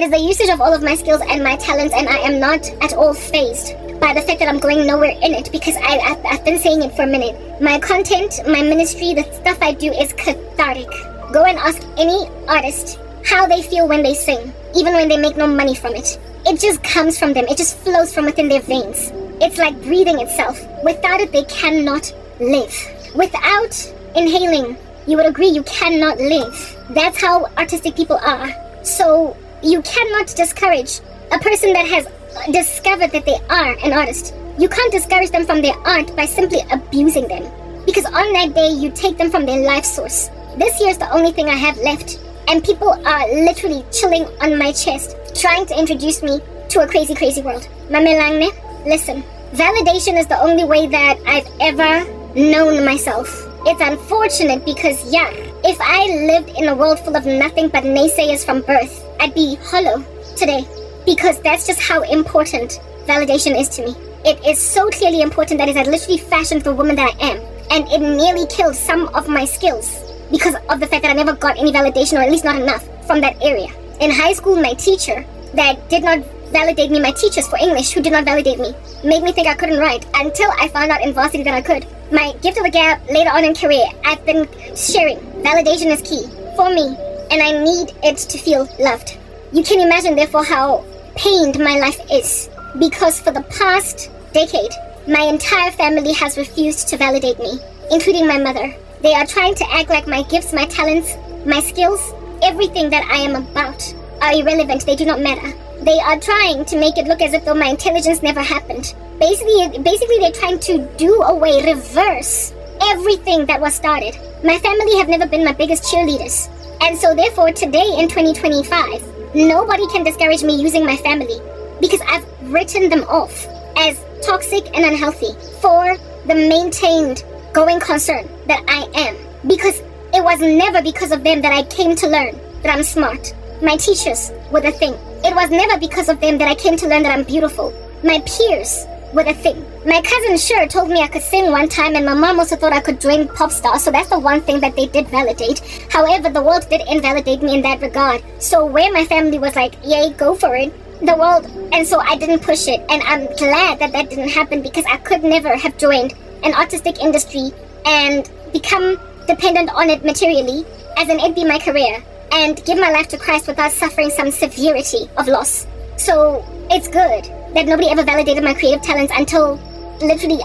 is the usage of all of my skills and my talents, and I am not at all fazed by the fact that I'm going nowhere in it, because I've been saying it for a minute. My content, my ministry, the stuff I do is cathartic. Go and ask any artist how they feel when they sing, even when they make no money from it. It just comes from them. It just flows from within their veins. It's like breathing itself. Without it, they cannot live. Without inhaling, you would agree you cannot live. That's how artistic people are. So you cannot discourage a person that has discovered that they are an artist. You can't discourage them from their art by simply abusing them, because on that day you take them from their life source. This year is the only thing I have left, and people are literally chilling on my chest, trying to introduce me to a crazy, crazy world. Mamelangne, listen, validation is the only way that I've ever known myself. It's unfortunate because, yeah, if I lived in a world full of nothing but naysayers from birth, I'd be hollow today, because that's just how important validation is to me. It is so clearly important that it had literally fashioned the woman that I am, and it nearly killed some of my skills because of the fact that I never got any validation, or at least not enough, from that area. In high school, my teacher that did not validate me, my teachers for English who did not validate me, made me think I couldn't write, until I found out in varsity that I could. My gift of the gap later on in career, I've been sharing. Validation is key for me, and I need it to feel loved. You can imagine, therefore, how pained my life is, because for the past decade, my entire family has refused to validate me, including my mother. They are trying to act like my gifts, my talents, my skills, everything that I am about are irrelevant. They do not matter. They are trying to make it look as if though my intelligence never happened. Basically, they're trying to do away, reverse everything that was started. My family have never been my biggest cheerleaders. And so therefore, today in 2025, nobody can discourage me using my family, because I've written them off as toxic and unhealthy for the maintained going concern that I am. Because it was never because of them that I came to learn that I'm smart. My teachers were the thing. It was never because of them that I came to learn that I'm beautiful. My peers were the thing. My cousin sure told me I could sing one time, and my mom also thought I could join pop star, so that's the one thing that they did validate. However, the world did invalidate me in that regard. So where my family was like, yay, go for it, the world, and so I didn't push it, and I'm glad that that didn't happen, because I could never have joined an artistic industry and become dependent on it materially, as in it be my career, and give my life to Christ without suffering some severity of loss. So it's good that nobody ever validated my creative talents until literally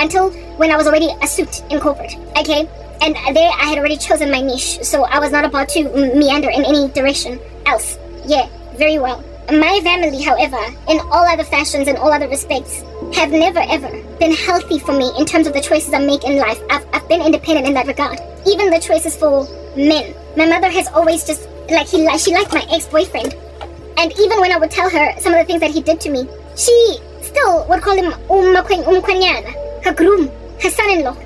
until when I was already a suit in corporate, okay? And there I had already chosen my niche, so I was not about to meander in any direction else. Yeah, very well. My family, however, in all other fashions and all other respects, have never ever been healthy for me in terms of the choices I make in life. I've been independent in that regard. Even the choices for men. My mother has always just, she liked my ex-boyfriend. And even when I would tell her some of the things that he did to me, she still would call him umkwanyana, her groom, her son-in-law.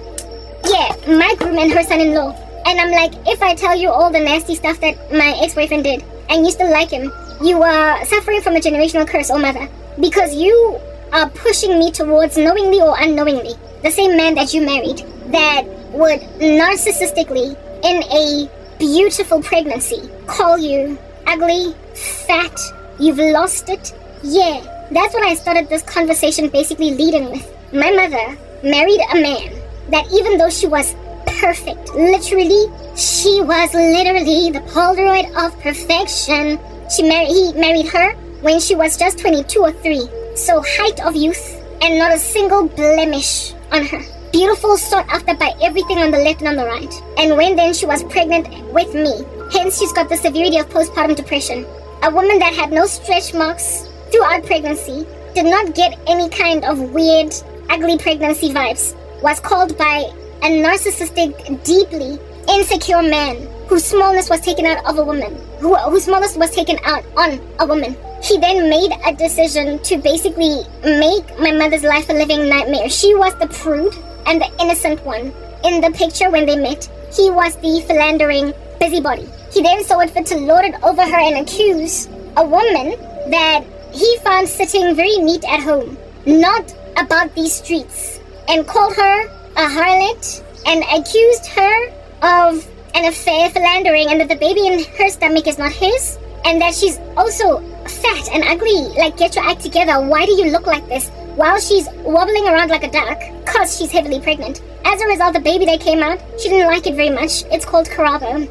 Yeah, my groom and her son-in-law. And I'm like, if I tell you all the nasty stuff that my ex-boyfriend did, and you still like him, you are suffering from a generational curse, oh mother. Because you are pushing me towards, knowingly or unknowingly, the same man that you married, that would narcissistically, in a beautiful pregnancy, call you ugly, fat, you've lost it. Yeah, that's what I started this conversation basically leading with. My mother married a man that, even though she was perfect, literally, she was literally the Polaroid of perfection. He married her when she was just 22 or 3. So height of youth and not a single blemish on her. Beautiful, sought after by everything on the left and on the right. And when then she was pregnant with me, hence she's got the severity of postpartum depression. A woman that had no stretch marks throughout pregnancy, did not get any kind of weird, ugly pregnancy vibes, was called by a narcissistic, deeply insecure man whose smallness was taken out of a woman, whose smallness was taken out on a woman. He then made a decision to basically make my mother's life a living nightmare. She was the prude and the innocent one. In the picture when they met, he was the philandering busybody. He then saw it fit to lord it over her and accuse a woman that he found sitting very neat at home, not about these streets, and called her a harlot and accused her of an affair, philandering, and that the baby in her stomach is not his, and that she's also fat and ugly. Like, get your act together. Why do you look like this? While she's wobbling around like a duck, cause she's heavily pregnant. As a result, the baby that came out, she didn't like it very much. It's called Carabo.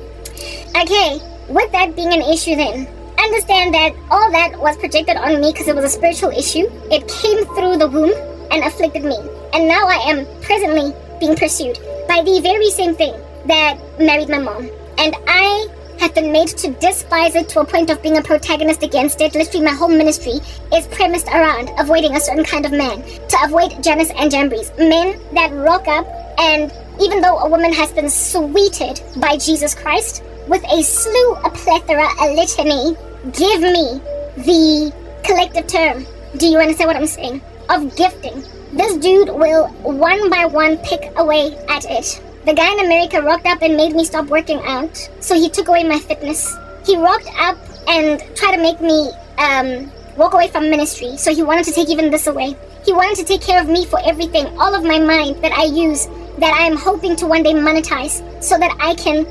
Okay, with that being an issue then, understand that all that was projected on me because it was a spiritual issue. It came through the womb and afflicted me. And now I am presently being pursued by the very same thing that married my mom. And I have been made to despise it to a point of being a protagonist against it. Literally, my whole ministry is premised around avoiding a certain kind of man. To avoid Janus and Jambres. Men that rock up, and even though a woman has been sweeted by Jesus Christ with a slew, a plethora, a litany, give me the collective term, do you understand what I'm saying, of gifting. This dude will one by one pick away at it. The guy in America rocked up and made me stop working out, so he took away my fitness. He rocked up and tried to make me walk away from ministry, so he wanted to take even this away. He wanted to take care of me for everything, all of my mind that I use, that I am hoping to one day monetize, so that I can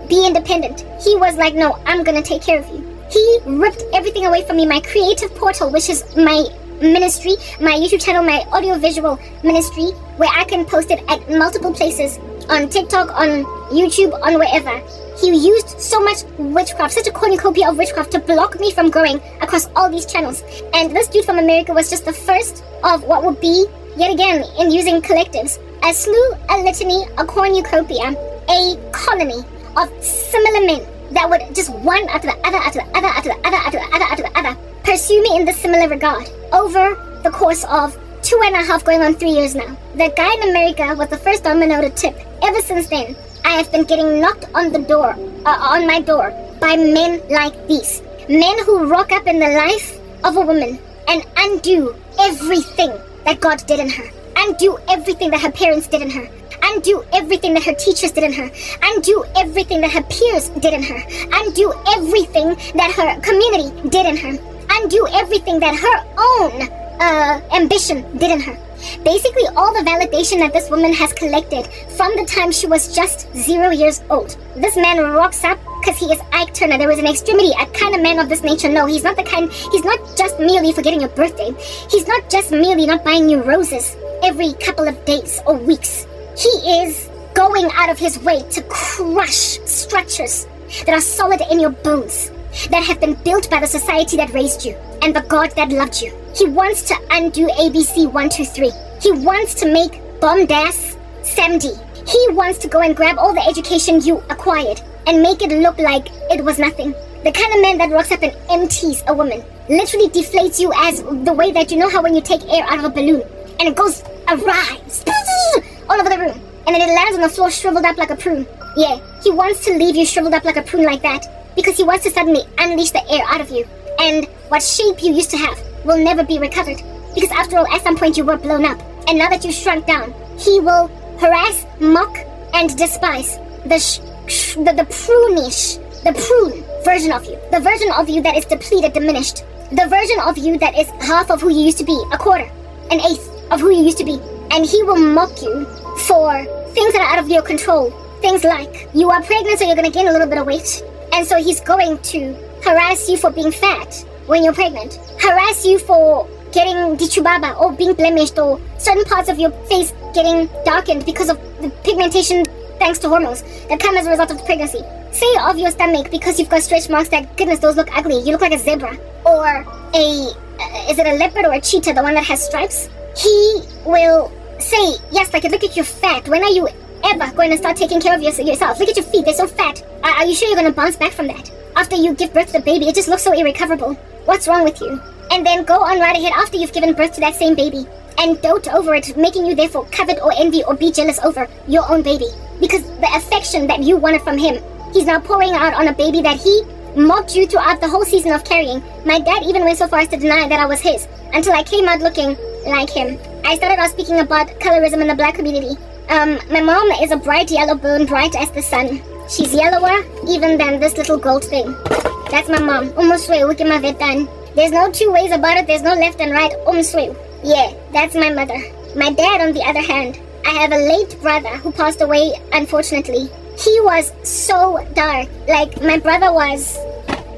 be independent. He was like, no, I'm gonna take care of you. He ripped everything away from me, my creative portal, which is my ministry, my YouTube channel, my audiovisual ministry, where I can post it at multiple places, on TikTok, on YouTube, on wherever. He used so much witchcraft, such a cornucopia of witchcraft, to block me from growing across all these channels. And this dude from America was just the first of what would be, yet again, in using collectives, a slew, a litany, a cornucopia, a colony of similar men that would just one after the other, after the other, after the other, after the other, after the other, pursue me in this similar regard over the course of 2.5 going on 3 years now. The guy in America was the first domino to tip. Ever since then, I have been getting knocked on the door, on my door, by men like these. Men who rock up in the life of a woman and undo everything that God did in her. Undo everything that her parents did in her. Undo everything that her teachers did in her. Undo everything that her peers did in her. Undo everything that her community did in her. Undo everything that her own ambition did in her. Basically, all the validation that this woman has collected from the time she was just 0 years old. This man rocks up because he is Ike Turner. There is an extremity, a kind of man of this nature. No, he's not the kind, he's not just merely forgetting your birthday. He's not just merely not buying you roses every couple of days or weeks. He is going out of his way to crush structures that are solid in your bones, that have been built by the society that raised you and the God that loved you. He wants to undo ABC 1, 2, 3. He wants to make Bomdas 70. He wants to go and grab all the education you acquired and make it look like it was nothing. The kind of man that rocks up and empties a woman, literally deflates you, as the way that you know how when you take air out of a balloon and it goes awry all over the room, and then it lands on the floor shriveled up like a prune. Yeah, he wants to leave you shriveled up like a prune like that, because he wants to suddenly unleash the air out of you, and what shape you used to have will never be recovered, because after all, at some point you were blown up, and now that you've shrunk down, he will harass, mock, and despise the prune version of you, the version of you that is depleted, diminished, the version of you that is half of who you used to be, a quarter, an eighth of who you used to be, and he will mock you for things that are out of your control. Things like, you are pregnant, so you're going to gain a little bit of weight. And so he's going to harass you for being fat when you're pregnant. Harass you for getting dichubaba or being blemished, or certain parts of your face getting darkened because of the pigmentation thanks to hormones that come as a result of the pregnancy. Say of your stomach, because you've got stretch marks that, goodness, those look ugly. You look like a zebra. Or is it a leopard or a cheetah, the one that has stripes? He will say, yes, like, look at your fat. When are you ever going to start taking care of yourself? Look at your feet, they're so fat. Are you sure you're going to bounce back from that? After you give birth to the baby, it just looks so irrecoverable. What's wrong with you? And then go on right ahead after you've given birth to that same baby and dote over it, making you therefore covet or envy or be jealous over your own baby. Because the affection that you wanted from him, he's now pouring out on a baby that he mocked you throughout the whole season of carrying. My dad even went so far as to deny that I was his, until I came out looking like him. I started out speaking about colorism in the black community. My mom is a bright yellow bone, bright as the sun. She's yellower even than this little gold thing. That's my mom. There's no two ways about it. There's no left and right. Yeah, that's my mother. My dad, on the other hand, I have a late brother who passed away, unfortunately. He was so dark. Like, my brother was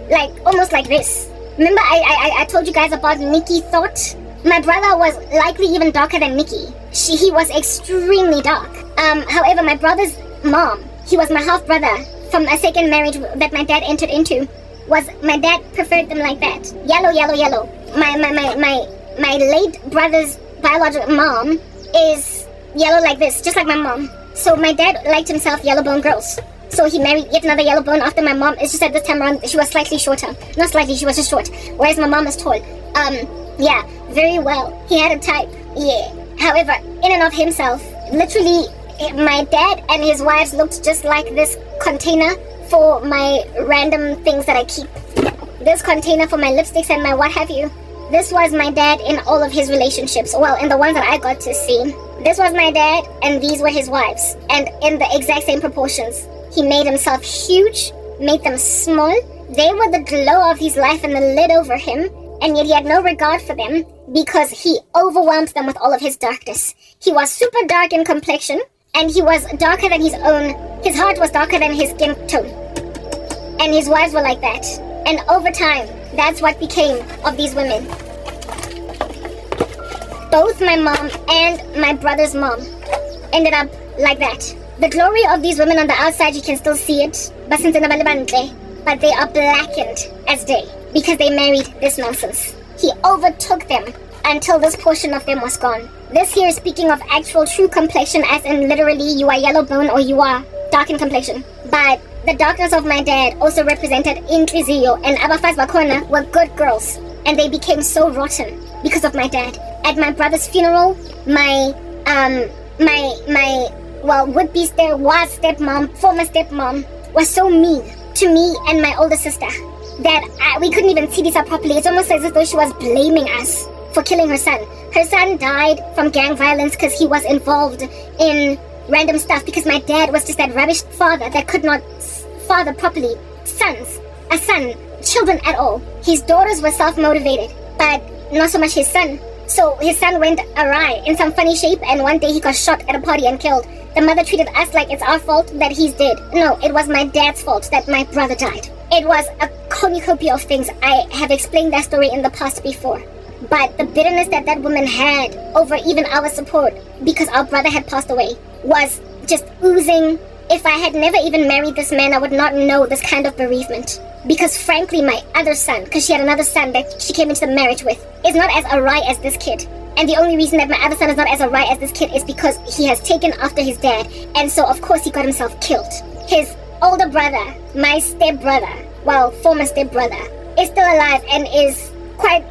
like almost like this. Remember I told you guys about Nikki Thought? My brother was likely even darker than Nikki. He was extremely dark. However, my brother's mom, he was my half brother from a second marriage that my dad entered into, my dad preferred them like that. Yellow, yellow, yellow. My late brother's biological mom is yellow like this, just like my mom. So my dad liked himself yellow bone girls. So he married yet another yellow bone after my mom. It's just that this time around she was slightly shorter. Not slightly, she was just short. Whereas my mom is tall. Yeah, very well. He had a type. Yeah. However, in and of himself, literally, my dad and his wives looked just like this container for my random things that I keep. This container for my lipsticks and my what have you. This was my dad in all of his relationships. Well, in the ones that I got to see. This was my dad and these were his wives. And in the exact same proportions. He made himself huge, made them small. They were the glow of his life and the lid over him. And yet he had no regard for them because he overwhelmed them with all of his darkness. He was super dark in complexion. And he was darker than his heart was darker than his skin tone. And his wives were like that. And over time, that's what became of these women. Both my mom and my brother's mom ended up like that. The glory of these women on the outside, you can still see it. But they are blackened as day because they married this nonsense. He overtook them until this portion of them was gone. This here is speaking of actual true complexion, as in literally you are yellow bone or you are dark in complexion. But the darkness of my dad also represented Intriziyo, and Abafaz Bakona were good girls. And they became so rotten because of my dad. At my brother's funeral, my would-be stepmom, former stepmom, was so mean to me and my older sister that we couldn't even see this up properly. It's almost as if though she was blaming us for killing her son. Her son died from gang violence because he was involved in random stuff because my dad was just that rubbish father that could not father properly children at all. His daughters were self-motivated, but not so much his son. So his son went awry in some funny shape, and one day he got shot at a party and killed. The mother treated us like it's our fault that he's dead. No, it was my dad's fault that my brother died. It was a cornucopia of things. I have explained that story in the past before. But the bitterness that that woman had over even our support because our brother had passed away was just oozing. If I had never even married this man, I would not know this kind of bereavement. Because frankly, my other son, because she had another son that she came into the marriage with, is not as awry as this kid. And the only reason that my other son is not as awry as this kid is because he has taken after his dad. And so, of course, he got himself killed. His older brother, my stepbrother, well, former stepbrother, is still alive and is quite,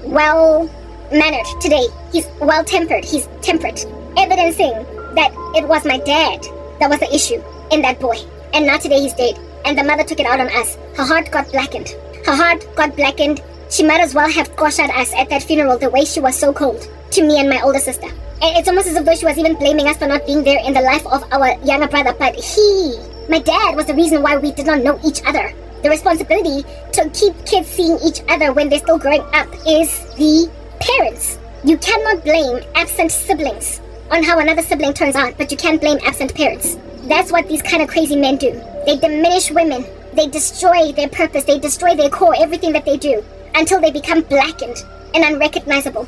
well-mannered today. He's well-tempered. He's temperate. Evidencing that it was my dad that was the issue in that boy. And now today he's dead. And the mother took it out on us. Her heart got blackened. Her heart got blackened. She might as well have goshed at us at that funeral the way she was so cold to me and my older sister. And it's almost as if though she was even blaming us for not being there in the life of our younger brother. But my dad, was the reason why we did not know each other. The responsibility to keep kids seeing each other when they're still growing up is the parents. You cannot blame absent siblings on how another sibling turns out, but you can't blame absent parents. That's what these kind of crazy men do. They diminish women. They destroy their purpose. They destroy their core, everything that they do, until they become blackened and unrecognizable.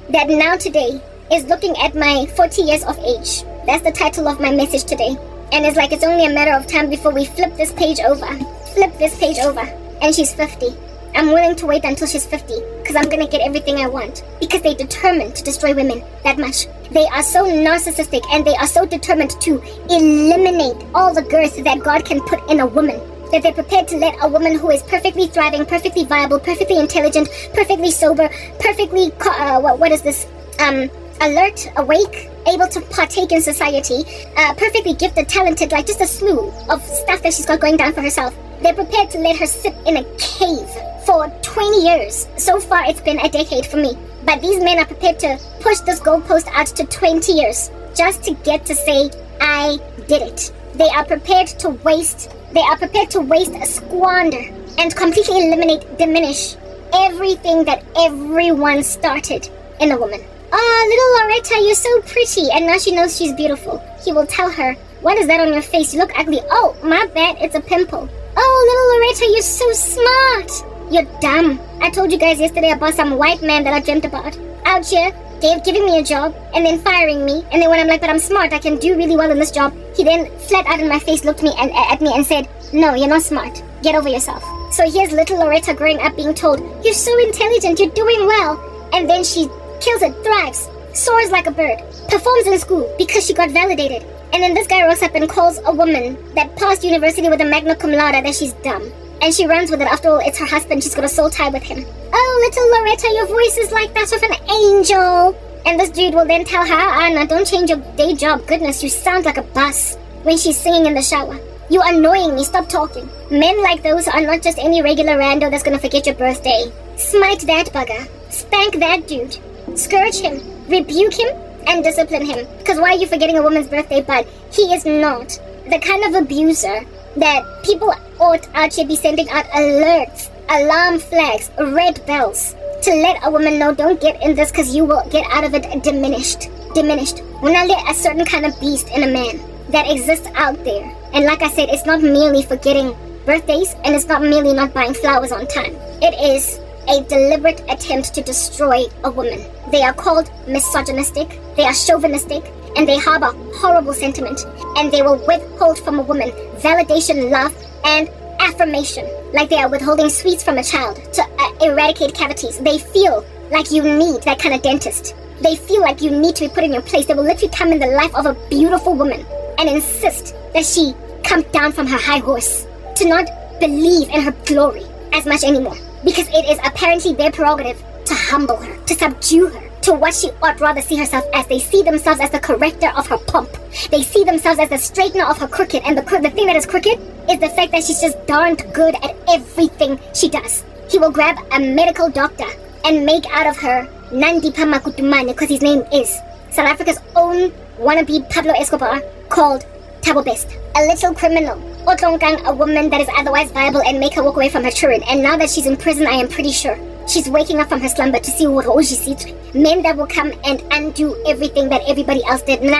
That now today is looking at my 40 years of age. That's the title of my message today. And it's like it's only a matter of time before we flip this page over. Flip this page over. And she's 50. I'm willing to wait until she's 50 because I'm gonna get everything I want. Because they're determined to destroy women that much. They are so narcissistic and they are so determined to eliminate all the girth that God can put in a woman, that they're prepared to let a woman who is perfectly thriving, perfectly viable, perfectly intelligent, perfectly sober, perfectly, alert, awake, able to partake in society, perfectly gifted, talented, like just a slew of stuff that she's got going down for herself. They're prepared to let her sit in a cave for 20 years. So far, it's been a decade for me. But these men are prepared to push this goalpost out to 20 years just to get to say, I did it. They are prepared to waste, squander, and completely eliminate, diminish everything that everyone started in a woman. Oh, little Loretta, you're so pretty. And now she knows she's beautiful. He will tell her What is that on your face? You look ugly. Oh, my bad, it's a pimple. Oh, little Loretta, you're so smart. You're dumb. I told you guys yesterday about some white man that I dreamt about. Out here, giving me a job, and then firing me. And then when I'm like, but I'm smart, I can do really well in this job, he then flat out in my face looked at me and said, no, you're not smart. Get over yourself. So here's little Loretta growing up being told, you're so intelligent, you're doing well. And then she kills it, thrives, soars like a bird, performs in school because she got validated. And then this guy rocks up and calls a woman that passed university with a magna cum laude that she's dumb. And she runs with it. After all, it's her husband. She's got a soul tie with him. Oh, little Loretta, your voice is like that of an angel. And this dude will then tell her, Anna, don't change your day job. Goodness, you sound like a bus when she's singing in the shower. You are annoying me. Stop talking. Men like those are not just any regular rando that's going to forget your birthday. Smite that bugger. Spank that dude. Scourge him. Rebuke him. And discipline him. Because why are you forgetting a woman's birthday? But he is not the kind of abuser that people ought out here be sending out alerts, alarm flags, red bells to let a woman know, don't get in this because you will get out of it diminished. When I let a certain kind of beast in a man that exists out there. And like I said, it's not merely forgetting birthdays, and it's not merely not buying flowers on time. It is a deliberate attempt to destroy a woman. They are called misogynistic, they are chauvinistic, and they harbor horrible sentiment, and they will withhold from a woman validation, love, and affirmation, like they are withholding sweets from a child to eradicate cavities. They feel like you need that kind of dentist. They feel like you need to be put in your place. They will literally come in the life of a beautiful woman and insist that she come down from her high horse, to not believe in her glory as much anymore, because it is apparently their prerogative to humble her, to subdue her to what she ought rather see herself as. They see themselves as the corrector of her pomp. They see themselves as the straightener of her crooked, and the thing that is crooked is the fact that she's just darned good at everything she does. He will grab a medical doctor and make out of her Nandipa Makutumane, because his name is South Africa's own wannabe Pablo Escobar, called Thabo Best, a little criminal, Otlongkang, a woman that is otherwise viable, and make her walk away from her children. And now that she's in prison, I am pretty sure she's waking up from her slumber to see what she sees. Men that will come and undo everything that everybody else did. Was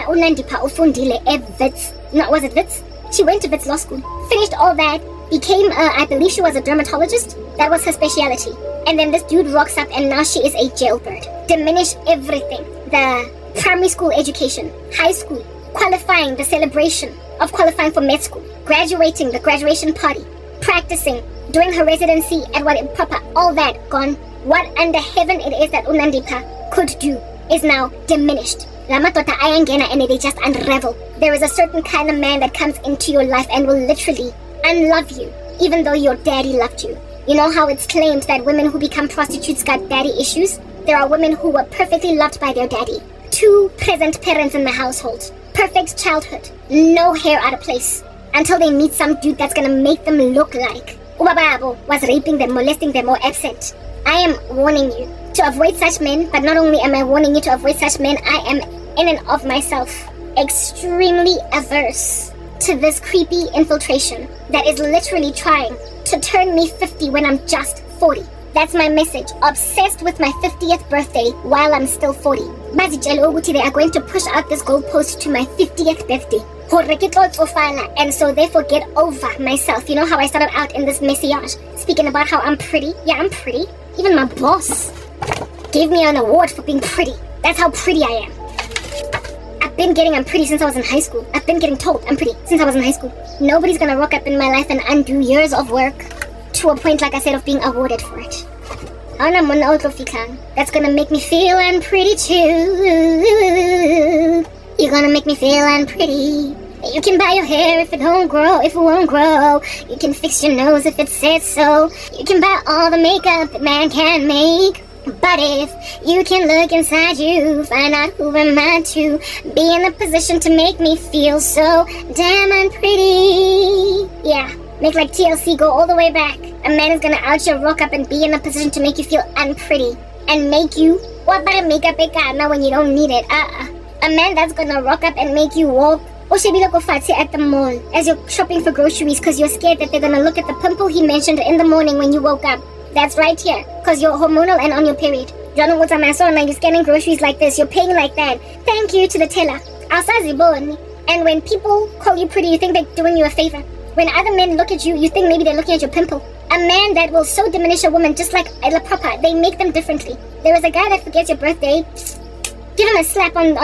it Wits? She went to Wits Law School, finished all that, became, I believe she was a dermatologist. That was her speciality. And then this dude rocks up and now she is a jailbird. Diminish everything. The primary school education, high school, qualifying, the celebration of qualifying for med school, graduating, the graduation party, practicing, doing her residency at what proper, all that gone. What under heaven it is that Unandipa could do is now diminished. Lamatota ayangena, and they just unravel. There is a certain kind of man that comes into your life and will literally unlove you, even though your daddy loved you. You know how it's claimed that women who become prostitutes got daddy issues? There are women who were perfectly loved by their daddy. 2 present parents in the household. Perfect childhood. No hair out of place. Until they meet some dude that's gonna make them look like Ubababo was raping them, molesting them, or absent. I am warning you to avoid such men, but not only am I warning you to avoid such men, I am in and of myself extremely averse to this creepy infiltration that is literally trying to turn me 50 when I'm just 40. That's my message. Obsessed with my 50th birthday while I'm still 40. They are going to push out this goalpost to my 50th birthday. And so therefore get over myself. You know how I started out in this message speaking about how I'm pretty? Yeah, I'm pretty. Even my boss gave me an award for being pretty. That's how pretty I am. I've been getting I'm pretty since I was in high school. I've been getting told I'm pretty since I was in high school. Nobody's gonna rock up in my life and undo years of work to a point, like I said, of being awarded for it. That's gonna make me feel I'm pretty too. You're gonna make me feel I'm pretty. You can buy your hair if it don't grow, if it won't grow. You can fix your nose if it says so. You can buy all the makeup that man can make. But if you can look inside you, find out who am I to be in a position to make me feel so damn unpretty. Yeah, make like TLC go all the way back. A man is gonna out here rock up and be in a position to make you feel unpretty and make you what about makeup now when you don't need it. A man that's gonna rock up and make you walk at the mall as you're shopping for groceries because you're scared that they're gonna look at the pimple he mentioned in the morning when you woke up. That's right here, because you're hormonal and on your period. Now you're scanning groceries like this, you're paying like that. Thank you to the teller. And when people call you pretty, you think they're doing you a favor. When other men look at you, you think maybe they're looking at your pimple. A man that will so diminish a woman, just like a proper, they make them differently. There is a guy that forgets your birthday. Give him a slap on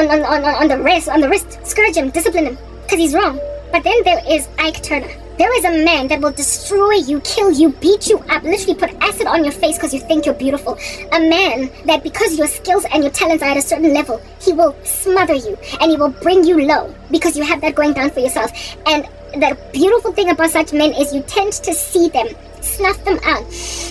the wrist. Scourge him, discipline him, because he's wrong. But then there is Ike Turner. There is a man that will destroy you, kill you, beat you up, literally put acid on your face because you think you're beautiful. A man that because your skills and your talents are at a certain level, he will smother you and he will bring you low because you have that going down for yourself. And the beautiful thing about such men is you tend to see them, snuff them out.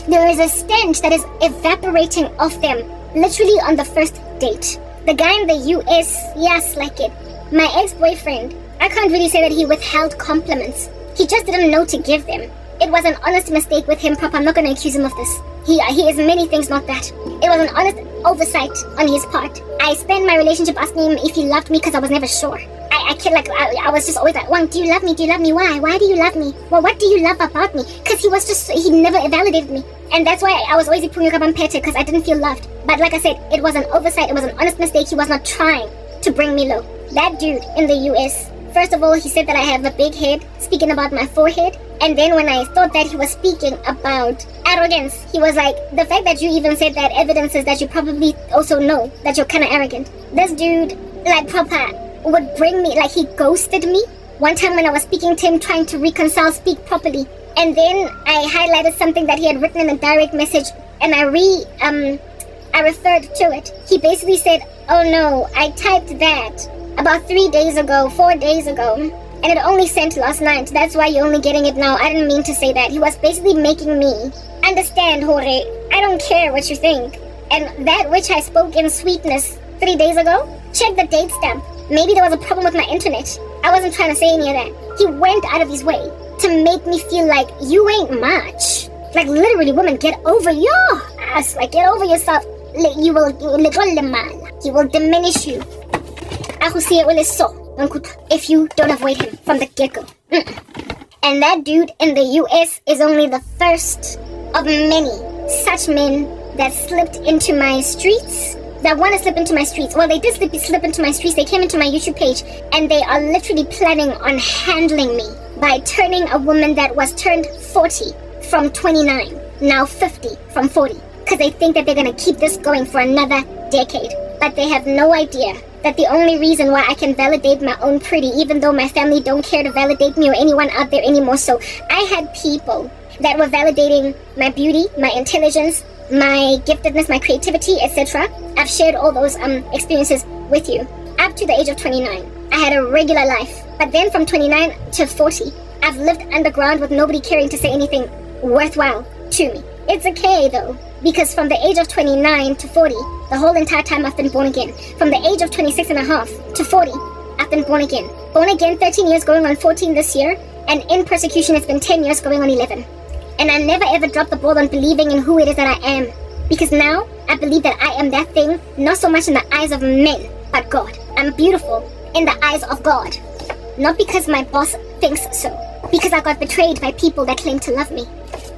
There is a stench that is evaporating off them literally on the first date. The guy in the US, yes, like it. My ex-boyfriend, I can't really say that he withheld compliments. He just didn't know to give them. It was an honest mistake with him, Papa. I'm not going to accuse him of this. He is many things, not that. It was an honest oversight on his part. I spent my relationship asking him if he loved me because I was never sure. I was just always like, Wang, do you love me? Do you love me? Why? Why do you love me? Well, what do you love about me? Because he never validated me. And that's why I was always pete because I didn't feel loved. But like I said, it was an oversight. It was an honest mistake. He was not trying to bring me low. That dude in the US, first of all, he said that I have a big head, speaking about my forehead. And then when I thought that he was speaking about arrogance, he was like, the fact that you even said that evidences that you probably also know that you're kind of arrogant. This dude, like proper, would bring me, like he ghosted me. One time when I was speaking to him, trying to reconcile, speak properly. And then I highlighted something that he had written in a direct message and I referred to it. He basically said, oh no, I typed that about 4 days ago, and it only sent last night. That's why you're only getting it now. I didn't mean to say that. He was basically making me understand, Hore, I don't care what you think. And that which I spoke in sweetness 3 days ago, check the date stamp. Maybe there was a problem with my internet. I wasn't trying to say any of that. He went out of his way to make me feel like you ain't much. Like literally, woman, get over your ass. Like get over yourself. He will diminish you. If you don't avoid him from the get-go. And that dude in the US is only the first of many such men that slipped into my streets. That want to slip into my streets. Well, they did slip into my streets. They came into my YouTube page and they are literally planning on handling me by turning a woman that was turned 40 from 29, now 50 from 40. Because they think that they're going to keep this going for another decade. But they have no idea that the only reason why I can validate my own pretty, even though my family don't care to validate me or anyone out there anymore. So I had people that were validating my beauty, my intelligence, my giftedness, my creativity, etc. I've shared all those experiences with you. Up to the age of 29, I had a regular life. But then from 29 to 40, I've lived underground with nobody caring to say anything worthwhile to me. It's okay though, because from the age of 29 to 40, the whole entire time I've been born again. From the age of 26 and a half to 40, I've been born again. Born again 13 years going on 14 this year, and in persecution it's been 10 years going on 11. And I never ever dropped the ball on believing in who it is that I am. Because now, I believe that I am that thing, not so much in the eyes of men, but God. I'm beautiful in the eyes of God. Not because my boss thinks so. Because I got betrayed by people that claim to love me.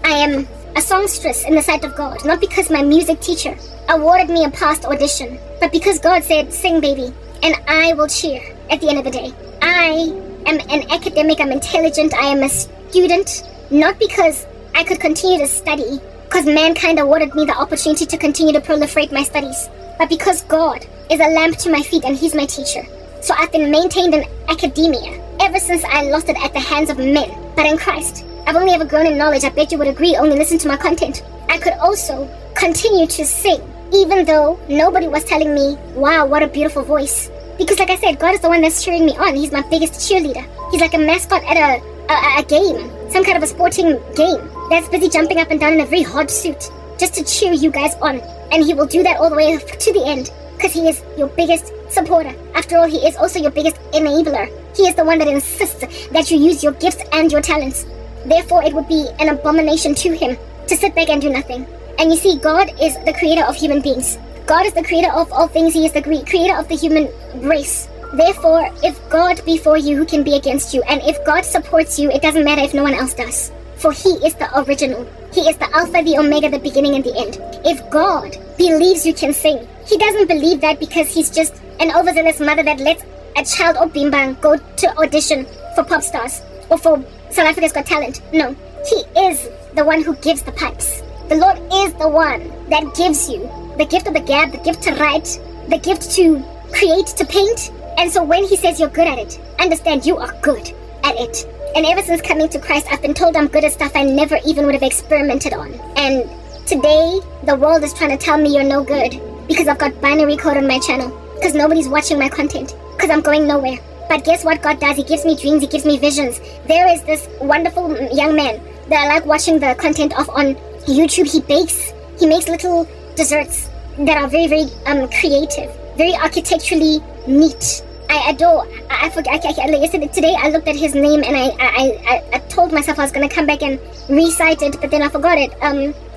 I am a songstress in the sight of God. Not because my music teacher awarded me a past audition. But because God said, sing baby, and I will cheer at the end of the day. I am an academic, I'm intelligent, I am a student. Not because I could continue to study, because mankind awarded me the opportunity to continue to proliferate my studies, but because God is a lamp to my feet and He's my teacher. So I've been maintained in academia ever since I lost it at the hands of men. But in Christ, I've only ever grown in knowledge. I bet you would agree, only listen to my content. I could also continue to sing, even though nobody was telling me, wow, what a beautiful voice. Because like I said, God is the one that's cheering me on. He's my biggest cheerleader. He's like a mascot at a game, some kind of a sporting game, that's busy jumping up and down in a very hot suit just to cheer you guys on. And he will do that all the way to the end, because he is your biggest supporter. After all, he is also your biggest enabler. He is the one that insists that you use your gifts and your talents. Therefore, it would be an abomination to him to sit back and do nothing. And you see, God is the creator of human beings. God is the creator of all things. He is the creator of the human race. Therefore, if God be for you, who can be against you? And if God supports you, it doesn't matter if no one else does. For He is the original. He is the Alpha, the Omega, the beginning and the end. If God believes you can sing, He doesn't believe that because He's just an overzealous mother that lets a child of Bimbang go to audition for pop stars or for South Africa's Got Talent. No, he is the one who gives the pipes. The Lord is the one that gives you the gift of the gab, the gift to write, the gift to create, to paint. And so when he says you're good at it, understand you are good at it. And ever since coming to Christ, I've been told I'm good at stuff I never even would have experimented on. And today, the world is trying to tell me you're no good because I've got binary code on my channel, because nobody's watching my content, because I'm going nowhere. But guess what God does? He gives me dreams, he gives me visions. There is this wonderful young man that I like watching the content of on YouTube. He bakes, he makes little desserts that are very, very creative, very architecturally neat. I adore, I forget, yesterday, today I looked at his name and I told myself I was going to come back and recite it, but then I forgot it.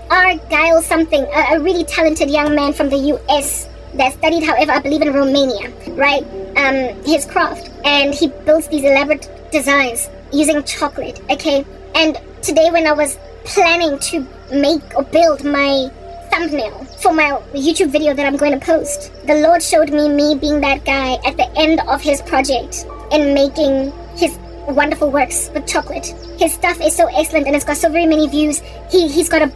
Argyle something, a really talented young man from the US that studied, however, I believe in Romania, right? His craft, and he builds these elaborate designs using chocolate, okay? And today when I was planning to make or build my thumbnail for my YouTube video that I'm going to post, the Lord showed me being that guy at the end of his project and making his wonderful works with chocolate. His stuff is so excellent and it's got so very many views. He's got a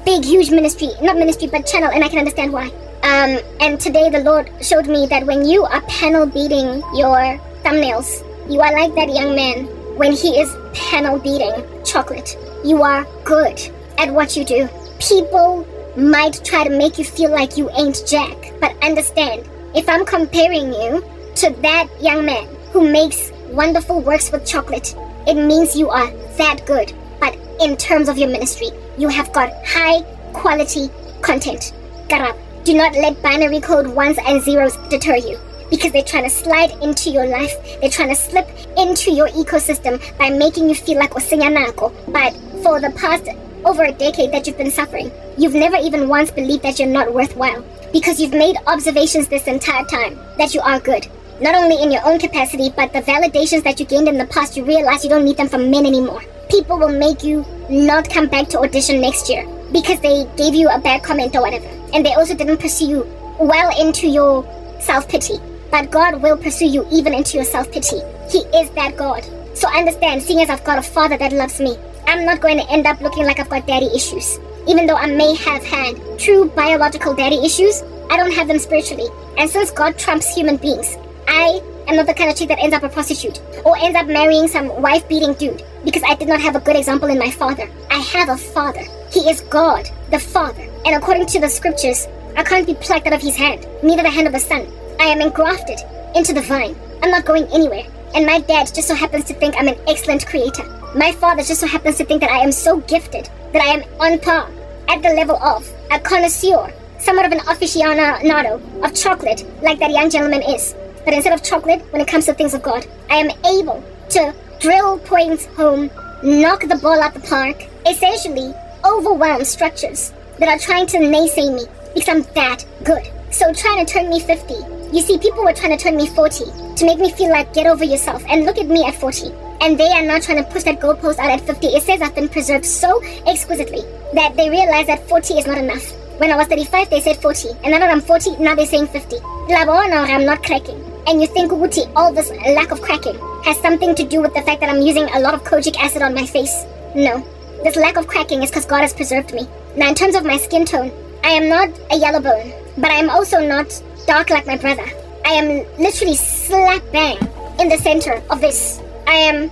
big, huge ministry, not ministry, but channel, and I can understand why. And today the Lord showed me that when you are panel beating your thumbnails, you are like that young man when he is panel beating chocolate. You are good at what you do. People might try to make you feel like you ain't jack, but understand, if I'm comparing you to that young man who makes wonderful works with chocolate, it means you are that good. But in terms of your ministry, you have got high quality content. Garab. Do not let binary code ones and zeros deter you, because they're trying to slide into your life. They're trying to slip into your ecosystem by making you feel like osinyanako. But for the past over a decade that you've been suffering, you've never even once believed that you're not worthwhile, because you've made observations this entire time that you are good. Not only in your own capacity, but the validations that you gained in the past, you realize you don't need them from men anymore. People will make you not come back to audition next year because they gave you a bad comment or whatever. And they also didn't pursue you well into your self-pity. But God will pursue you even into your self-pity. He is that God. So understand, seeing as I've got a father that loves me, I'm not going to end up looking like I've got daddy issues. Even though I may have had true biological daddy issues, I don't have them spiritually. And since God trumps human beings, I am not the kind of chick that ends up a prostitute or ends up marrying some wife-beating dude because I did not have a good example in my father. I have a father. He is God, the Father. And according to the scriptures, I can't be plucked out of his hand, neither the hand of the son. I am engrafted into the vine. I'm not going anywhere. And my dad just so happens to think I'm an excellent creator. My father just so happens to think that I am so gifted that I am on par, at the level of a connoisseur, somewhat of an aficionado of chocolate, like that young gentleman is. But instead of chocolate, when it comes to things of God, I am able to drill points home, knock the ball out the park, essentially overwhelm structures that are trying to naysay me because I'm that good. So trying to turn me 50. You see, people were trying to turn me 40 to make me feel like get over yourself. And look at me at 40. And they are not trying to push that goalpost out at 50. It says I've been preserved so exquisitely that they realize that 40 is not enough. When I was 35, they said 40. And now that I'm 40, now they're saying 50. I'm not cracking. And you think, Uguti, all this lack of cracking has something to do with the fact that I'm using a lot of kojic acid on my face? No. This lack of cracking is because God has preserved me. Now, in terms of my skin tone, I am not a yellow bone, but I am also not dark like my brother. I am literally slap bang in the center of this. I am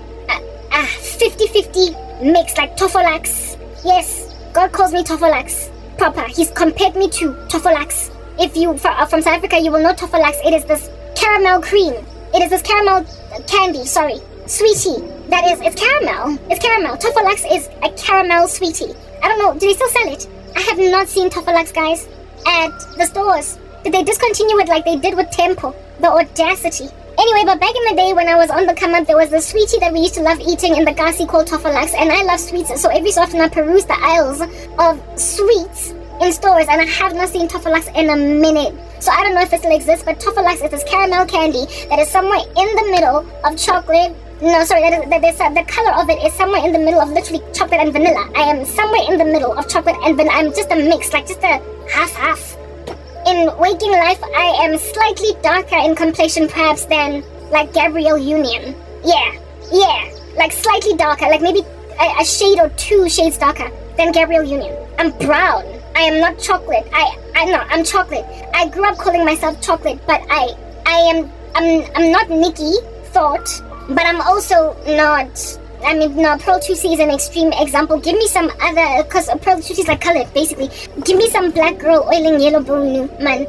a 50-50 mix, like Tofolax. Yes, God calls me Tofolax. Proper. He's compared me to Tofolax. If you from South Africa, you will know Tofolax. It is this caramel cream. It is this caramel candy, sweetie. It's caramel. It's caramel. Tofolax is a caramel sweetie. I don't know, do they still sell it? I have not seen Tofolax, guys, at the stores. Did they discontinue it like they did with Tempo? The audacity. Anyway, but back in the day when I was on the come up, there was the sweetie that we used to love eating in the Gasi called Tofolax, and I love sweets, so every so often I peruse the aisles of sweets in stores, and I have not seen Tofolax in a minute. So I don't know if it still exists, but Tofolax is this caramel candy that is somewhere in the middle of chocolate. No, sorry, the color of it is somewhere in the middle of literally chocolate and vanilla. I am somewhere in the middle of chocolate and vanilla. I'm just a mix, like just a half-half. In waking life, I am slightly darker in complexion perhaps than like Gabrielle Union. Yeah, like slightly darker, like maybe a shade or 2 shades darker than Gabrielle Union. I'm brown. I am not chocolate. I'm chocolate. I grew up calling myself chocolate, but I'm not Nikki Thought, but I'm also not. I mean, no, Pearl Tusi is an extreme example. Give me some other, because Pearl Tusi is like colored, basically. Give me some black girl oiling yellow bone man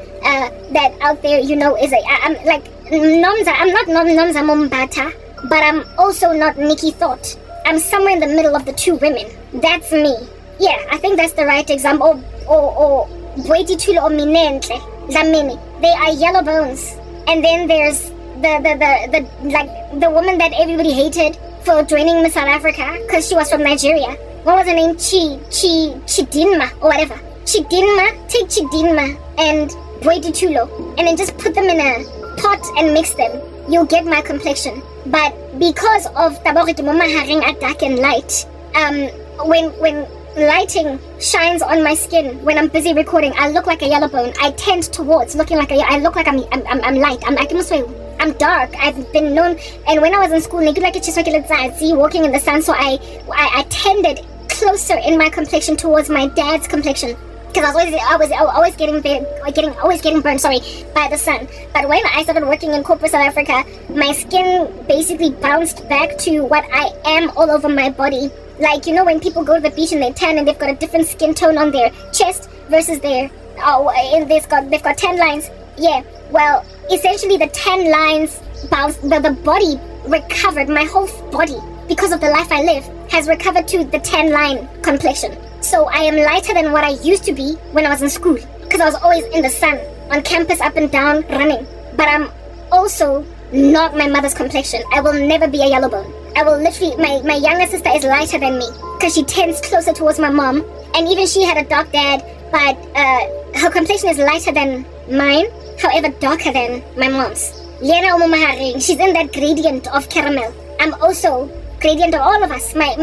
that out there, you know, is I'm like Nomza. I'm not Nomza Mombata, but I'm also not Nikki Thought. I'm somewhere in the middle of the 2 women. That's me. Yeah, I think that's the right example. Or Bweti Tulo or Minentle Zamini. They are yellow bones. And then there's the woman that everybody hated for joining Miss South Africa because she was from Nigeria. What was her name? Chidinma or whatever. Take Chidinma and Bweti Tulo and then just put them in a pot and mix them. You'll get my complexion. But because of Taboriki Mama having a dark and light, when lighting shines on my skin when I'm busy recording, I look like a yellow bone. I tend towards looking like I look like I'm light. I'm dark. I've been known, and when I was in school, walking in the sun, so I tended closer in my complexion towards my dad's complexion. Because I was always getting burned, by the sun. But when I started working in corporate South Africa, my skin basically bounced back to what I am all over my body. Like, you know, when people go to the beach and they tan and they've got a different skin tone on their chest versus they've got tan lines. Yeah, well, essentially the tan lines bounced, the body recovered, my whole body, because of the life I live, has recovered to the tan line complexion. So I am lighter than what I used to be when I was in school, because I was always in the sun, on campus, up and down, running. But I'm also not my mother's complexion. I will never be a yellow bone. I will literally, my younger sister is lighter than me, because she tends closer towards my mom, and even she had a dark dad, but her complexion is lighter than mine, however darker than my mom's. Lena Omomaharing, she's in that gradient of caramel. I'm also gradient of all of us. My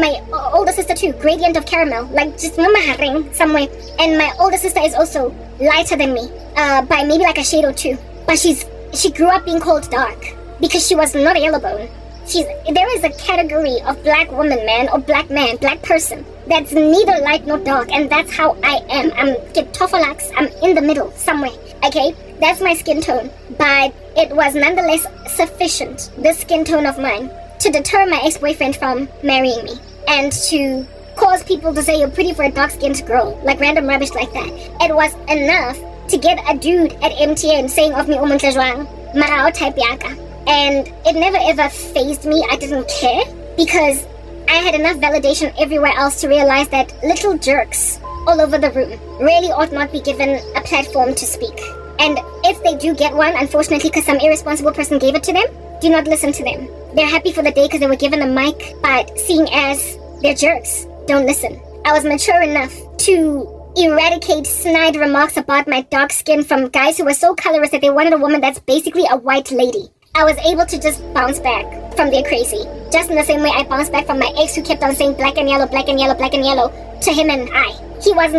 older sister too, gradient of caramel, like just Momaharing somewhere. And my older sister is also lighter than me, by maybe like a shade or 2. But she grew up being called dark because she was not a yellow bone. There is a category of black woman, man, or black man, black person, that's neither light nor dark, and that's how I am. I'm Ketofalax, I'm in the middle, somewhere, okay? That's my skin tone, but it was nonetheless sufficient, this skin tone of mine, to deter my ex-boyfriend from marrying me, and to cause people to say you're pretty for a dark-skinned girl, like random rubbish like that. It was enough to get a dude at MTN saying of me, Umuntle Jwang, Marao type yaka. And it never ever fazed me. I didn't care because I had enough validation everywhere else to realize that little jerks all over the room really ought not be given a platform to speak. And if they do get one, unfortunately, because some irresponsible person gave it to them, do not listen to them. They're happy for the day because they were given a mic, but seeing as they're jerks, don't listen. I was mature enough to eradicate snide remarks about my dark skin from guys who were so colorist that they wanted a woman that's basically a white lady. I was able to just bounce back from their crazy. Just in the same way I bounced back from my ex who kept on saying black and yellow, black and yellow, black and yellow to him and I. He was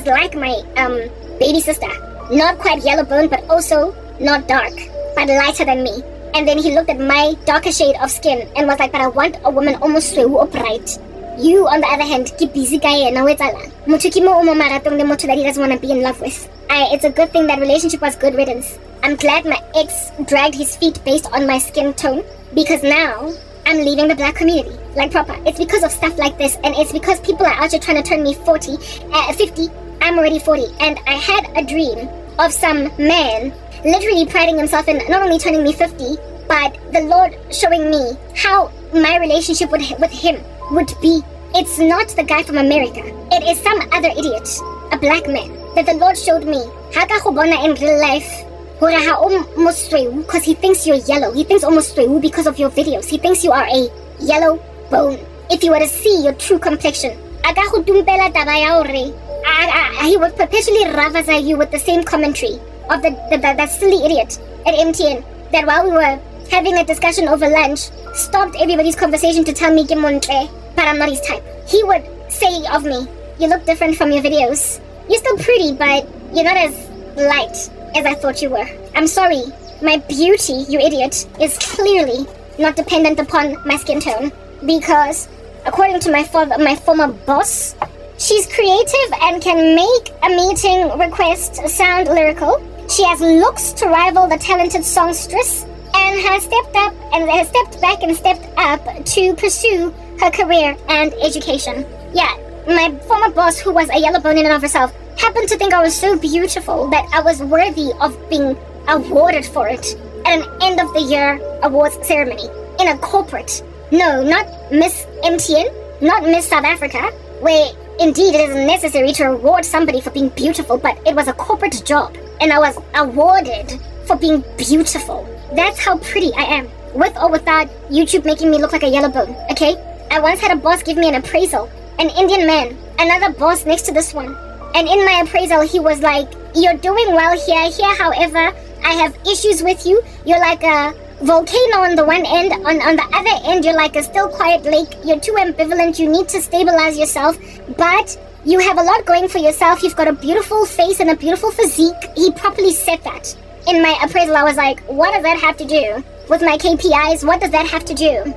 like my baby sister. Not quite yellow bone, but also not dark, but lighter than me. And then he looked at my darker shade of skin and was like, but I want a woman almost sweu or bright. You, on the other hand, keep busy guy now it's ala. Mutukimo umo maratong de motu that he doesn't want to be in love with. It's a good thing that relationship was good riddance. I'm glad my ex dragged his feet based on my skin tone, because now I'm leaving the black community. Like proper. It's because of stuff like this, and it's because people are out here trying to turn me 50. I'm already 40, and I had a dream of some man literally priding himself in not only turning me 50, but the Lord showing me how my relationship with him would be. It's not the guy from America. It is some other idiot, a black man, that the Lord showed me. Haka khubona in real life. Because he thinks you're yellow. He thinks almost because of your videos. He thinks you are a yellow bone. If you were to see your true complexion, he would perpetually ravage you with the same commentary of that silly idiot at MTN that while we were having a discussion over lunch, stopped everybody's conversation to tell me Gimontre, but I'm not his type. He would say of me, you look different from your videos. You're still pretty, but you're not as light as I thought you were. I'm sorry My beauty, you idiot, is clearly not dependent upon my skin tone. Because, according to my former boss, she's creative and can make a meeting request sound lyrical. She has looks to rival the talented songstress and has stepped back and stepped up to pursue her career and education. Yeah, my former boss, who was a yellow bone in and of herself, happened to think I was so beautiful that I was worthy of being awarded for it at an end of the year awards ceremony in a corporate. No, not Miss MTN, not Miss South Africa, where indeed it is necessary to reward somebody for being beautiful, but it was a corporate job and I was awarded for being beautiful. That's how pretty I am, with or without YouTube making me look like a yellow bone, okay? I once had a boss give me an appraisal, an Indian man, another boss next to this one. And in my appraisal, he was like, you're doing well here, however, I have issues with you. You're like a volcano on the one end, on the other end, you're like a still quiet lake. You're too ambivalent, you need to stabilize yourself, but you have a lot going for yourself. You've got a beautiful face and a beautiful physique. He properly said that. In my appraisal, I was like, what does that have to do with my KPIs? What does that have to do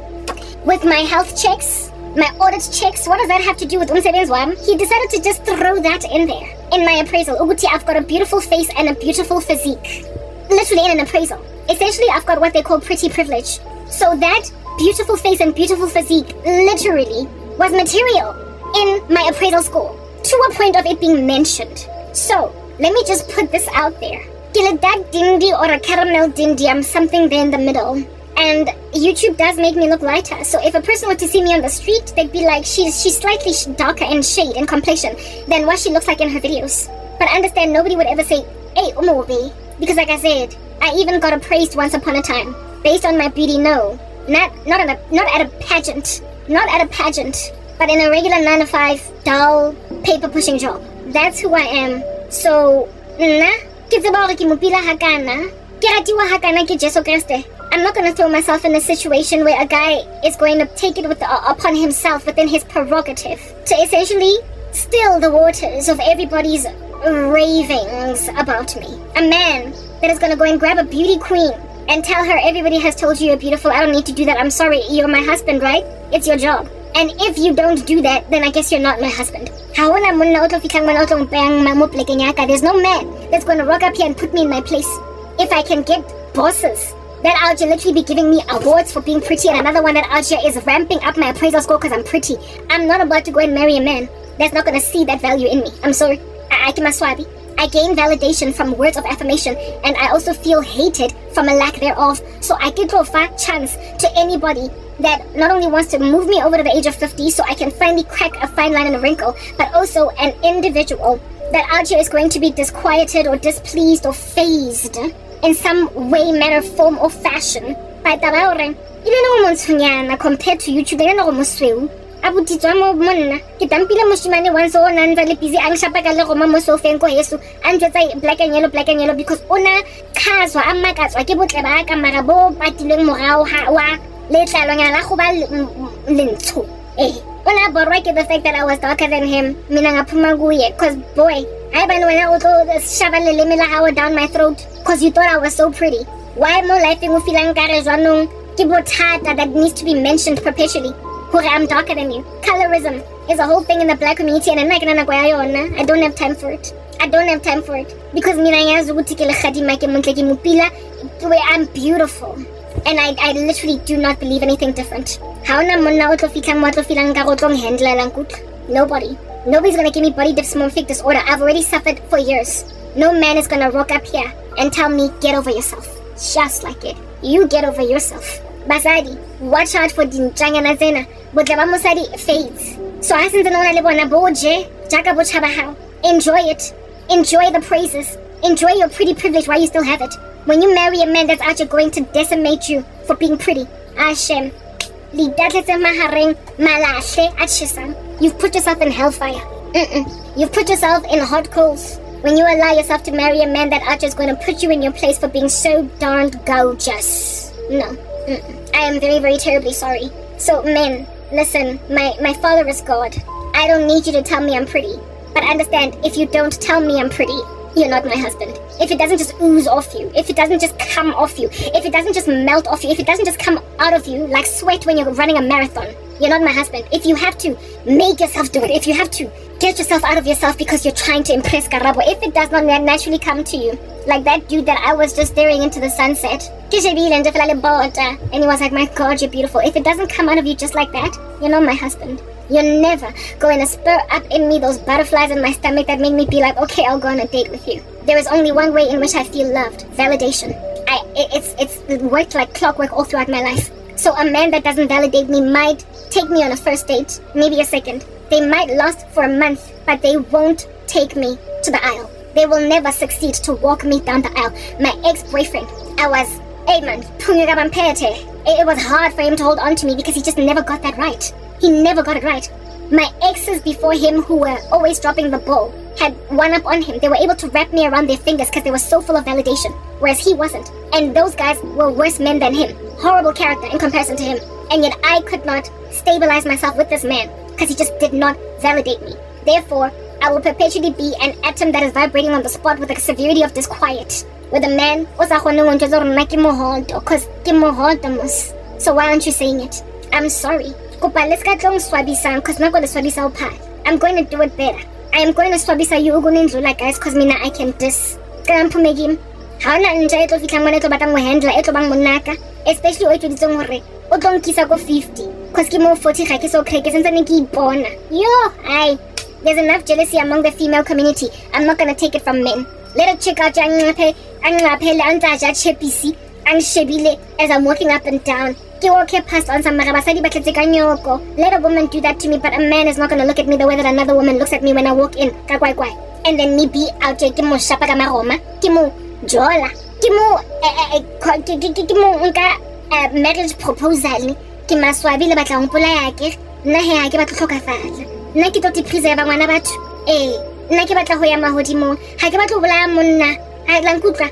with my health checks? My audit checks? What does that have to do with umsebenzi wami? He decided to just throw that in there. In my appraisal, Uguti, I've got a beautiful face and a beautiful physique. Literally in an appraisal. Essentially, I've got what they call pretty privilege. So that beautiful face and beautiful physique literally was material in my appraisal score, to a point of it being mentioned. So, let me just put this out there. Kiladag dindi or a caramel dindi, I'm something there in the middle. And YouTube does make me look lighter. So if a person were to see me on the street, they'd be like, she's slightly darker in shade and complexion than what she looks like in her videos. But understand, nobody would ever say, hey, Umobi. Because like I said, I even got appraised once upon a time. Based on my beauty, no. Not at a pageant. Not at a pageant. But in a regular 9-to-5, dull, paper-pushing job. That's who I am. So, I'm not going to throw myself in a situation where a guy is going to take it upon himself within his prerogative to essentially still the waters of everybody's ravings about me. A man that is going to go and grab a beauty queen and tell her everybody has told you you're beautiful. I don't need to do that. I'm sorry. You're my husband, right? It's your job. And if you don't do that, then I guess you're not my husband. There's no man that's going to rock up here and put me in my place. If I can get bosses that out here literally be giving me awards for being pretty, and another one that out here is ramping up my appraisal score because I'm pretty, I'm not about to go and marry a man that's not going to see that value in me. I'm sorry. I gain validation from words of affirmation, and I also feel hated from a lack thereof. So I give a chance to anybody that not only wants to move me over to the age of 50 so I can finally crack a fine line and a wrinkle, but also an individual that out here is going to be disquieted or displeased or phased in some way, manner, form, or fashion by Tabaoren. Compared to YouTube, abuti tswa mo monna ke tampile moshimane once o na ntse le busy ang shapa ka le goma mo sofeng ko Yesu a ntsetsa black and yellow because ona khazwa a makatswa ke botle ba ka mara bo patileng morao wa letlalonyana la go ba lentsho ona borwa ke the fact that I was darker than him mina ngaphuma kuye because boy I bani wena o tlo shaba leleme la gago down my throat because you thought I was so pretty. Why mo life o feelang ka re jwanong ke bothata that needs to be mentioned perpetually. I'm darker than you. Colorism is a whole thing in the black community, and I don't have time for it. Because I'm beautiful, and I literally do not believe anything different. Nobody's gonna give me body dysmorphic disorder. I've already suffered for years. No man is gonna rock up here and tell me, get over yourself. Just like it. You get over yourself. Basadi, watch out for dinjangana zena. Bodlaba mosadi fades. So asinze nona le bona boje, jaka bochaba how. Enjoy it. Enjoy the praises. Enjoy your pretty privilege while you still have it. When you marry a man that's actually going to decimate you for being pretty, Hashem, you've put yourself in hellfire. You've put yourself in hot coals when you allow yourself to marry a man that actually is going to put you in your place for being so darned gorgeous. No. I am very, very terribly sorry. So men, listen, my father is God. I don't need you to tell me I'm pretty. But understand, if you don't tell me I'm pretty, you're not my husband. If it doesn't just ooze off you, if it doesn't just come off you, if it doesn't just melt off you, if it doesn't just come out of you like sweat when you're running a marathon, you're not my husband. If you have to make yourself do it, if you have to get yourself out of yourself because you're trying to impress Karabo, if it does not naturally come to you, like that dude that I was just staring into the sunset, and he was like, my God, you're beautiful. If it doesn't come out of you just like that, you're not my husband. You're never going to spur up in me those butterflies in my stomach that make me be like, okay, I'll go on a date with you. There is only one way in which I feel loved: validation. It's worked like clockwork all throughout my life. So a man that doesn't validate me might take me on a first date, maybe a second. They might last for a month, but they won't take me to the aisle. They will never succeed to walk me down the aisle. My ex-boyfriend, I was 8 months. It was hard for him to hold on to me because he just never got that right. He never got it right. My exes before him, who were always dropping the ball, had one up on him. They were able to wrap me around their fingers because they were so full of validation, whereas he wasn't. And those guys were worse men than him. Horrible character in comparison to him. And yet I could not stabilize myself with this man because he just did not validate me. Therefore, I will perpetually be an atom that is vibrating on the spot with the severity of disquiet. With a man, so why aren't you saying it? I'm sorry. I'm going to do it better. I am going to swabisa you like guys, because I can dis. Especially o itse gore o tlo nkisa go 50 because ke mo 40 ga ke so crack since ke ipona. There's enough jealousy among the female community. I'm not gonna take it from men. Let a chick out angaphe antaja chepisi angshebile as I'm walking up and down. Ke walk past on some marabasadi batletse ka nyoko. Let a woman do that to me, but a man is not gonna look at me the way that another woman looks at me when I walk in. Ka kwai. And then me be out there ke mo shapa ka maroma, ke mo jola. Ke mo marriage proposal ke maswabi le batla ngpola yake nna he ha ke batla tlhokafala nna ke tlo preserve ngwana batho nna ke batla go ya mahodimo ha ke batla go bolaya monna ha la nkutla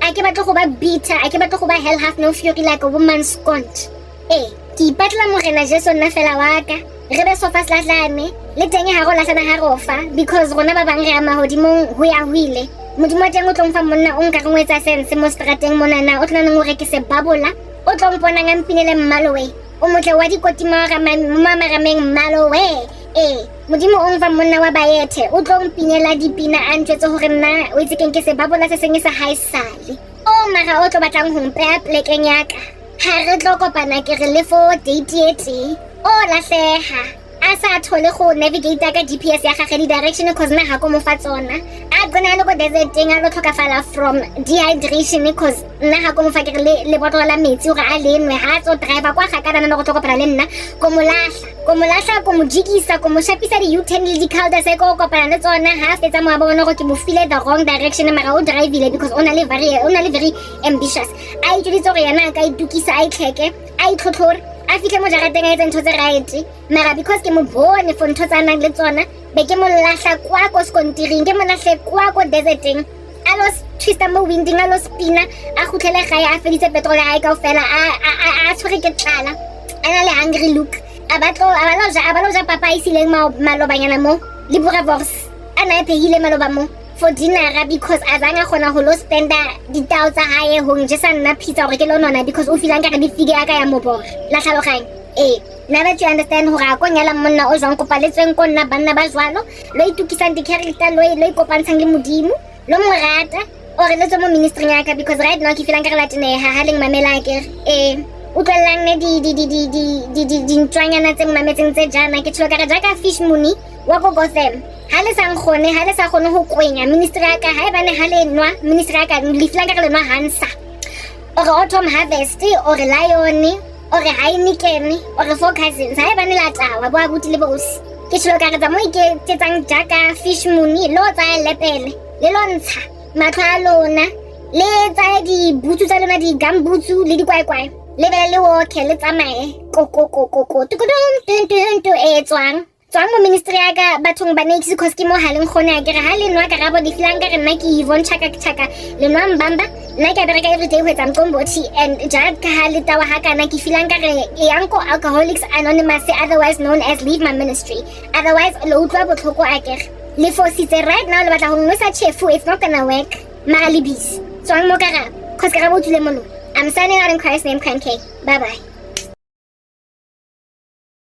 ha ke batla go ba bitter ha ke batla go ba hell half no fury like a woman scorned ke ipatla morena Jesu nna fela wa ka re be sofa slatlane le teng ha go latlana ha rofa because rona ba bang re ya mahodimo ho ya huile modimo teng o tlong fa monna o nka re ngwetsa sense mo strateng mona na o tlana ngo rekise babola o tlong bona nga mpinele mmalowe o motle wa dikoti mama rameng mmalowe modimo o ngfa monna wa baethe o tlong pinela dipina a ntwetse gore nna o itse keng ke se babola se seng se high sale mara o tlo batlang ho mpea plekeng yaka ha re tlo kopana ke re le fo date ete lahleha a sa thole go navigate ka GPS ya gagwe di direction cause na ha go mo fa tsona a gona le go deserting a lo tlhokafala from dehydration cause na ha go mo fa ke le botolo la metsi gore a lenwe ha tso driver kwa ga kana no go tlhokopela le nna go mo lahla go mo jikisa go mo shapisa di U-turn le di calda se go kopana le tsona ha fetsa mo a bona go ke mo file the wrong direction mara o drive ile because ona le very ambitious a itse gore yana ka itukisa a itlheke a itlhotlhore a fitlhe mo jarateng a etsa ntho tse right mara because ke mo bone for ntho tsa nang le tsona be ke mo lahla kwa ko skontiring ke mo lahle kwa ko deserting a lo twista mo winding a lo spina a gutlele gae a feditse petrol a ka ofela a tshwere ke tlala a na le hungry look a balo ja papa isileng malobanyana mo le boravorce a na phehile maloba mo for dinner because azanga gona go lo spenda ditao tsa hae ho njesa nna pizza gore ke lo nona because o filang ka re di fige aka ya mobore la tlhaloganya now that you understand hore a konyala monna o jwang kopaletsweng ko nna banna ba jwalo lo itukisang di character lo ikopantshang le modimo lo morata o re letso mo ministry yaka because right now ke filang ka re lateneha ha leng mamela ke o tlolang ne di ntwanyana tse mametseng tse jana ke tsholo ka re jaka fish money wa go them ha le sa gone ho kwenya ministry ya ka ha e bane ha le nwa ministry ya ka le filang ka le nwa hansa o re autumn harvest o re lion o re Heineken o re four cousins ha e bane la tawa bo abuti le bosi ke tsholo ka re tsa mo ke tsetsang jaka fish money lo tsa lepele le lontsha matlo a lona le tsa di butsu tsa lona di gambutsu le di kwaikwai le bele le wo ke le tsamae ko tswang mo ministry ya ka bathong ba next cause ke mo haleng gone a ke re ha le nwa ka rabo di filang ka re nna ke Yvonne chaka le nwa mbamba nna ke bereka every day with am kombothi and jad ka ha le tawa ha kana ke filang ka re yanko alcoholics anonymous otherwise known as leave my ministry otherwise lo utlwa botlhoko a ke Le fositse right now le batla go ngwesa chefu. It's not gonna work. Mara le busy. So I'm mo karabo. Cause karabo tsule mo. I'm signing out in Christ's name, Crank. Bye bye.